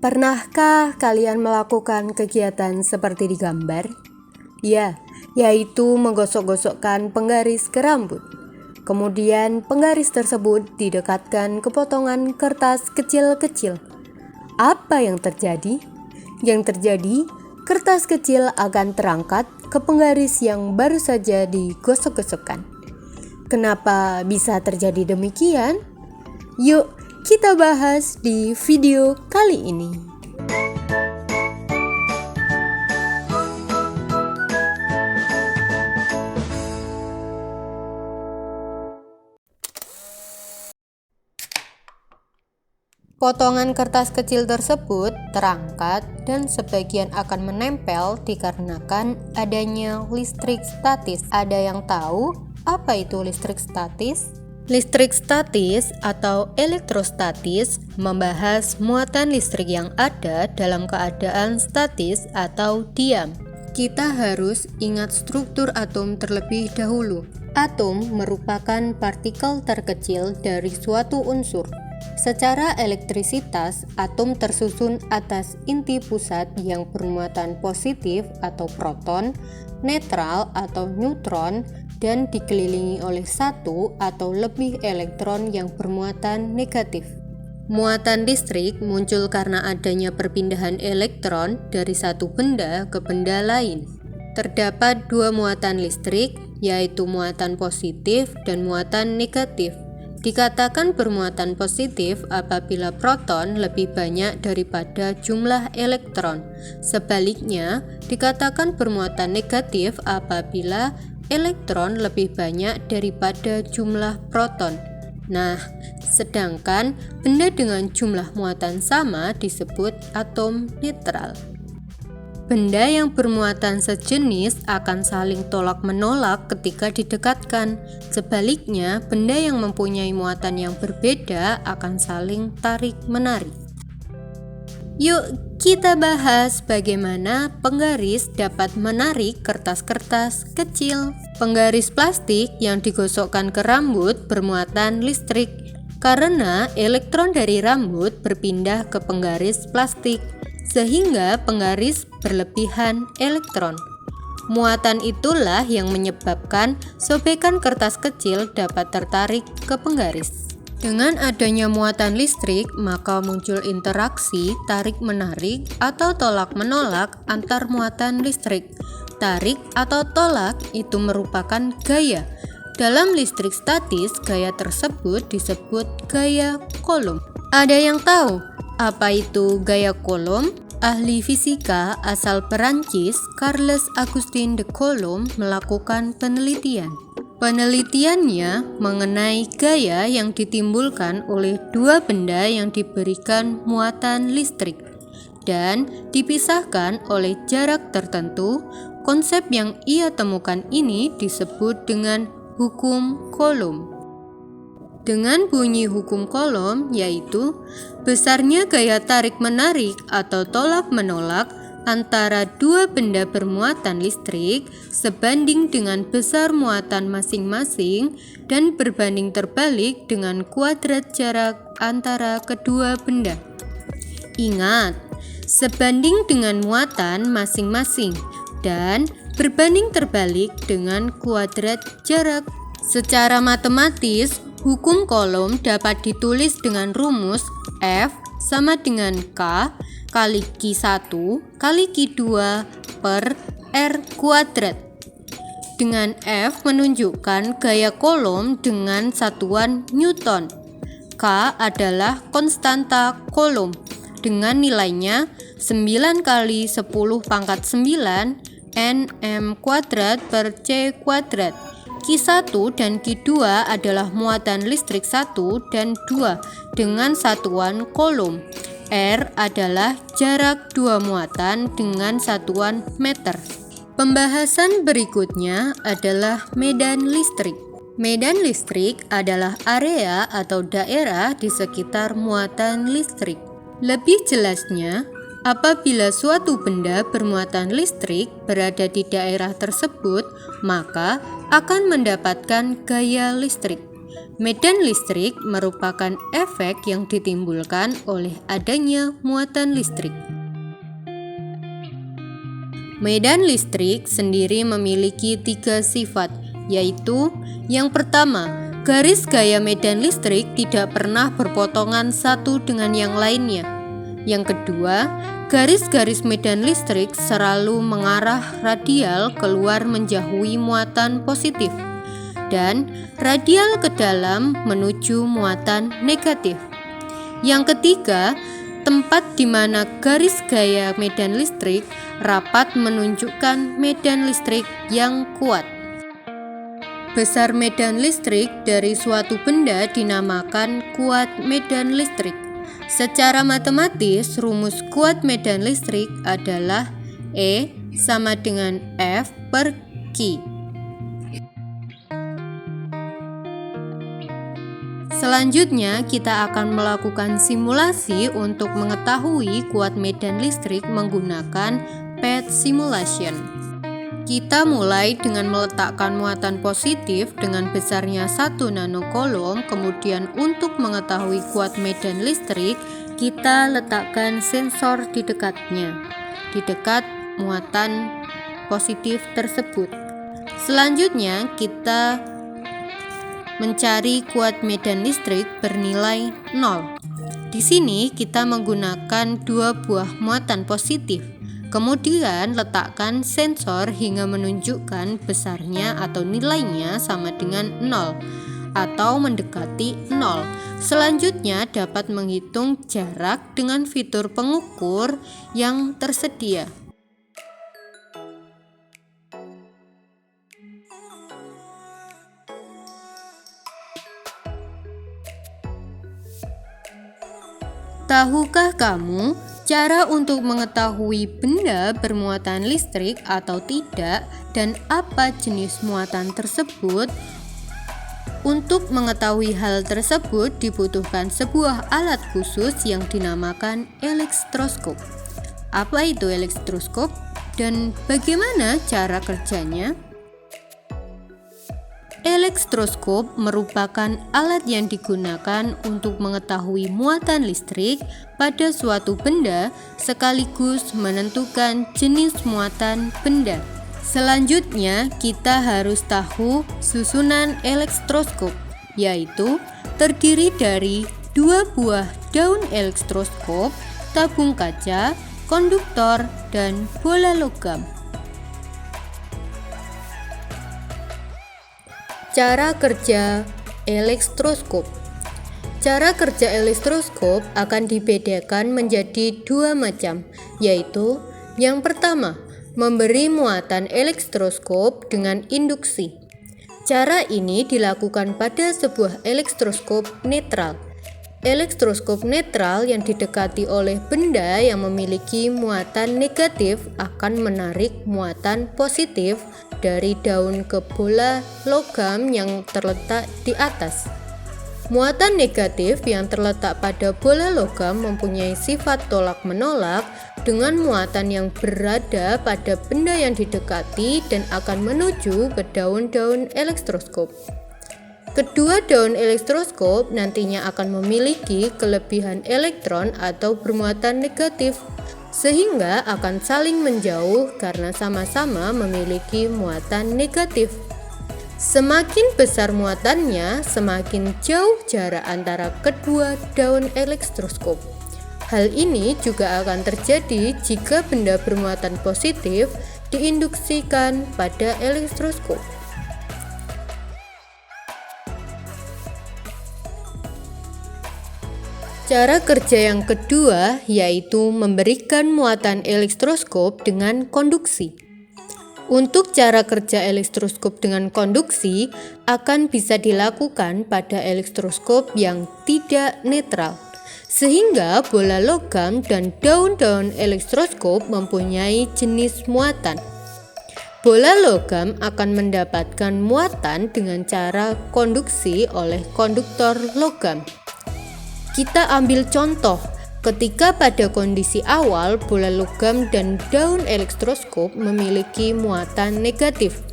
Pernahkah kalian melakukan kegiatan seperti di gambar? Ya, yaitu menggosok-gosokkan penggaris ke rambut. Kemudian penggaris tersebut didekatkan ke potongan kertas kecil-kecil. Apa yang terjadi? Yang terjadi, kertas kecil akan terangkat ke penggaris yang baru saja digosok-gosokkan. Kenapa bisa terjadi demikian? Yuk, kita bahas di video kali ini. Potongan kertas kecil tersebut terangkat dan sebagian akan menempel dikarenakan adanya listrik statis. Ada yang tahu apa itu listrik statis? Listrik statis atau elektrostatis membahas muatan listrik yang ada dalam keadaan statis atau diam. Kita harus ingat struktur atom terlebih dahulu. Atom merupakan partikel terkecil dari suatu unsur. Secara elektrisitas, atom tersusun atas inti pusat yang bermuatan positif atau proton, netral atau neutron, dan dikelilingi oleh satu atau lebih elektron yang bermuatan negatif. Muatan listrik muncul karena adanya perpindahan elektron dari satu benda ke benda lain. Terdapat dua muatan listrik, yaitu muatan positif dan muatan negatif. Dikatakan bermuatan positif apabila proton lebih banyak daripada jumlah elektron. Sebaliknya, dikatakan bermuatan negatif apabila elektron lebih banyak daripada jumlah proton. Nah, sedangkan benda dengan jumlah muatan sama disebut atom netral. Benda yang bermuatan sejenis akan saling tolak-menolak ketika didekatkan. Sebaliknya, benda yang mempunyai muatan yang berbeda akan saling tarik-menarik. Yuk, kita bahas bagaimana penggaris dapat menarik kertas-kertas kecil. Penggaris plastik yang digosokkan ke rambut bermuatan listrik karena elektron dari rambut berpindah ke penggaris plastik, sehingga penggaris berlebihan elektron. Muatan itulah yang menyebabkan sobekan kertas kecil dapat tertarik ke penggaris. Dengan adanya muatan listrik, maka muncul interaksi tarik-menarik atau tolak-menolak antar muatan listrik. Tarik atau tolak itu merupakan gaya. Dalam listrik statis, gaya tersebut disebut gaya Coulomb. Ada yang tahu apa itu gaya Coulomb? Ahli fisika asal Perancis, Charles Augustin de Coulomb, melakukan penelitian. Penelitiannya mengenai gaya yang ditimbulkan oleh dua benda yang diberikan muatan listrik dan dipisahkan oleh jarak tertentu. Konsep yang ia temukan ini disebut dengan hukum Coulomb. Dengan bunyi hukum Coulomb, yaitu besarnya gaya tarik-menarik atau tolak-menolak antara dua benda bermuatan listrik sebanding dengan besar muatan masing-masing dan berbanding terbalik dengan kuadrat jarak antara kedua benda. Ingat, sebanding dengan muatan masing-masing dan berbanding terbalik dengan kuadrat jarak. Secara matematis, hukum Coulomb dapat ditulis dengan rumus F sama dengan K kali Q1 kali Q2 per R kuadrat. Dengan F menunjukkan gaya Coulomb dengan satuan Newton. K adalah konstanta Coulomb dengan nilainya 9 kali 10 pangkat 9 Nm kuadrat per C kuadrat. Q1 dan Q2 adalah muatan listrik 1 dan 2 dengan satuan Coulomb. R adalah jarak dua muatan dengan satuan meter. Pembahasan berikutnya adalah medan listrik. Medan listrik adalah area atau daerah di sekitar muatan listrik. Lebih jelasnya, apabila suatu benda bermuatan listrik berada di daerah tersebut, maka akan mendapatkan gaya listrik. Medan listrik merupakan efek yang ditimbulkan oleh adanya muatan listrik. Medan listrik sendiri memiliki 3 sifat, yaitu yang pertama, garis gaya medan listrik tidak pernah berpotongan satu dengan yang lainnya. Yang kedua, garis-garis medan listrik selalu mengarah radial keluar menjauhi muatan positif dan radial ke dalam menuju muatan negatif. Yang ketiga, tempat di mana garis gaya medan listrik rapat menunjukkan medan listrik yang kuat. Besar medan listrik dari suatu benda dinamakan kuat medan listrik. Secara matematis, rumus kuat medan listrik adalah E sama dengan F per Q. Selanjutnya, kita akan melakukan simulasi untuk mengetahui kuat medan listrik menggunakan PET simulation. Kita mulai dengan meletakkan muatan positif dengan besarnya 1 nanocoulomb. Kemudian untuk mengetahui kuat medan listrik, kita letakkan sensor di dekatnya, di dekat muatan positif tersebut. Selanjutnya kita mencari kuat medan listrik bernilai 0. Di sini kita menggunakan 2 buah muatan positif. Kemudian letakkan sensor hingga menunjukkan besarnya atau nilainya sama dengan 0 atau mendekati 0. Selanjutnya dapat menghitung jarak dengan fitur pengukur yang tersedia. Tahukah kamu cara untuk mengetahui benda bermuatan listrik atau tidak dan apa jenis muatan tersebut? Untuk mengetahui hal tersebut dibutuhkan sebuah alat khusus yang dinamakan elektroskop. Apa itu elektroskop dan bagaimana cara kerjanya? Elektroskop merupakan alat yang digunakan untuk mengetahui muatan listrik pada suatu benda sekaligus menentukan jenis muatan benda. Selanjutnya, kita harus tahu susunan elektroskop, yaitu terdiri dari 2 buah daun elektroskop, tabung kaca, konduktor, dan bola logam. Cara kerja elektroskop. Cara kerja elektroskop akan dibedakan menjadi 2 macam, yaitu yang pertama, memberi muatan elektroskop dengan induksi. Cara ini dilakukan pada sebuah elektroskop netral. Elektroskop netral yang didekati oleh benda yang memiliki muatan negatif akan menarik muatan positif dari daun ke bola logam yang terletak di atas. Muatan negatif yang terletak pada bola logam mempunyai sifat tolak-menolak dengan muatan yang berada pada benda yang didekati dan akan menuju ke daun-daun elektroskop. Kedua daun elektroskop nantinya akan memiliki kelebihan elektron atau bermuatan negatif, sehingga akan saling menjauh karena sama-sama memiliki muatan negatif. Semakin besar muatannya, semakin jauh jarak antara kedua daun elektroskop. Hal ini juga akan terjadi jika benda bermuatan positif diinduksikan pada elektroskop. Cara kerja yang kedua yaitu memberikan muatan elektroskop dengan konduksi. Untuk cara kerja elektroskop dengan konduksi akan bisa dilakukan pada elektroskop yang tidak netral, sehingga bola logam dan daun-daun elektroskop mempunyai jenis muatan. Bola logam akan mendapatkan muatan dengan cara konduksi oleh konduktor logam. Kita ambil contoh, ketika pada kondisi awal bola logam dan daun elektroskop memiliki muatan negatif,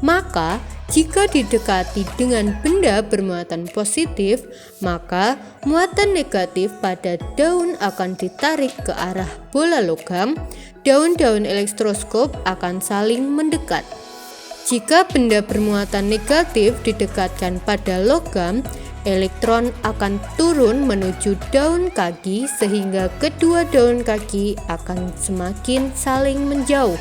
maka Jika didekati dengan benda bermuatan positif, maka muatan negatif pada daun akan ditarik ke arah bola logam. Daun-daun elektroskop akan saling mendekat. Jika benda bermuatan negatif didekatkan pada logam, elektron akan turun menuju daun kaki sehingga kedua daun kaki akan semakin saling menjauh.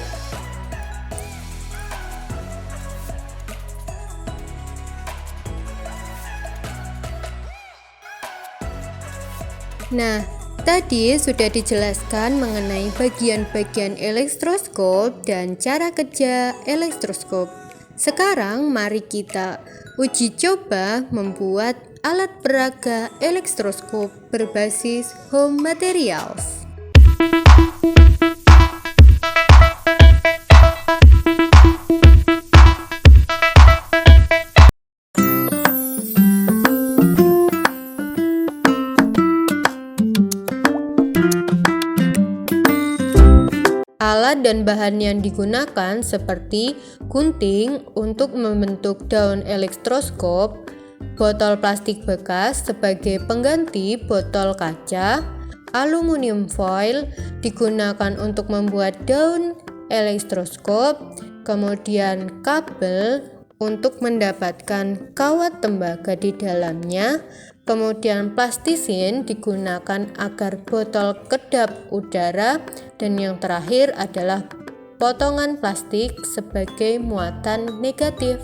Nah, tadi sudah dijelaskan mengenai bagian-bagian elektroskop dan cara kerja elektroskop. Sekarang mari kita uji coba membuat alat peraga elektroskop berbasis home materials. Alat dan bahan yang digunakan seperti gunting untuk membentuk daun elektroskop, botol plastik bekas sebagai pengganti botol kaca, aluminium foil digunakan untuk membuat daun elektroskop, kemudian kabel untuk mendapatkan kawat tembaga di dalamnya, kemudian plastisin digunakan agar botol kedap udara, dan yang terakhir adalah potongan plastik sebagai muatan negatif.